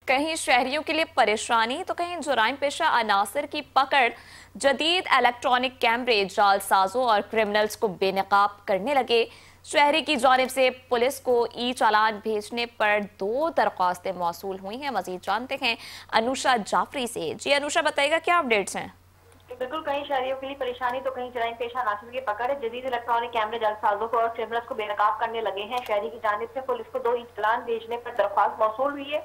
कहीं शहरियों के लिए परेशानी तो कहीं जुराइम पेशा अनासर की पकड़। जदीद इलेक्ट्रॉनिक कैमरे जालसाजों और क्रिमिनल्स को बेनकाब करने लगे। शहरी की जानिब से पुलिस को ई चालान भेजने पर 2 दरख्वास्तें मौसूल हुई हैं। मजीद जानते हैं अनुषा जाफरी से। जी अनुषा, बताइएगा क्या अपडेट्स हैं। बिल्कुल, कहीं शहरियों के लिए परेशानी तो कहीं जराइम पेशा नासिर की पकड़ है। जदीद इलेक्ट्रॉनिक कैमरे जालसाजों को और क्रिमिनल्स को बेनकाब करने लगे हैं। शहरी की जानिब से पुलिस को 2 चालान भेजने पर दरख्वास्त मौसूल हुई है।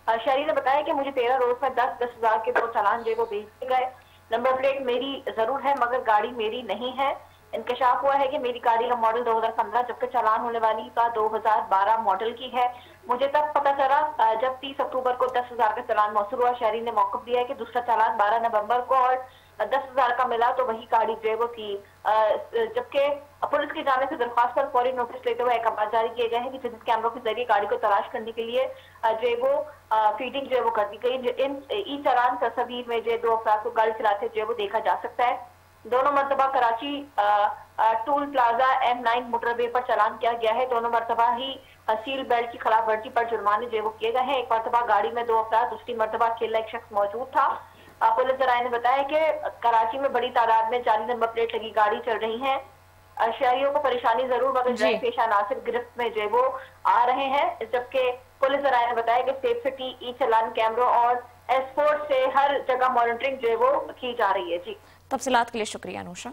शहरी ने बताया कि मुझे 13 रोज में 10-10 हजार के 2 चालान जो वो भेज दिए गए। नंबर प्लेट मेरी जरूर है मगर गाड़ी मेरी नहीं है। इंकशाफ हुआ है कि मेरी गाड़ी का मॉडल 2015 जबकि चालान होने वाली का 2012 मॉडल की है। मुझे तब पता चला जब 30 अक्टूबर को 10,000 का चालान मौसूल हुआ। शहरी ने मौक़िफ़ दिया है कि दूसरा चालान 12 नवंबर को और 10,000 का मिला तो वही गाड़ी जो है वो थी। जबकि पुलिस की जाने से दरख्वास्त पर फौरी नोटिस लेते हुए अहकाम जारी किए गए हैं कि जदीद कैमरों के जरिए गाड़ी को तलाश करने के लिए जो है वो फीडिंग जो है वो कर दी गई। इन ई चालान तस्वीर में जो 2 अफराद को गाड़ी चलाते जो है वो देखा जा सकता है। दोनों मरतबा Karachi toll plaza M9 motorway पर चालान किया गया है। दोनों मरतबा ही सील बेल्ट की खिलाफ वर्जी पर जुर्माने जो वो किए गए हैं। एक मरतबा गाड़ी में 2 अफराद, दूसरी मरतबा अकेला एक शख्स मौजूद था। पुलिस जराये ने बताया कि कराची में बड़ी तादाद में जाली नंबर प्लेट लगी गाड़ी चल रही है। शहरियों को परेशानी जरूर मगर जराइम पेशा नासिर गिरफ्त में जो वो आ रहे हैं। जबकि पुलिस जराये ने बताया कि सेफ सिटी ई चालान कैमरों और एस्पोर्ट से हर जगह मॉनिटरिंग जो है वो की जा रही है। जी, तफसीलात के लिए शुक्रिया अनुषा।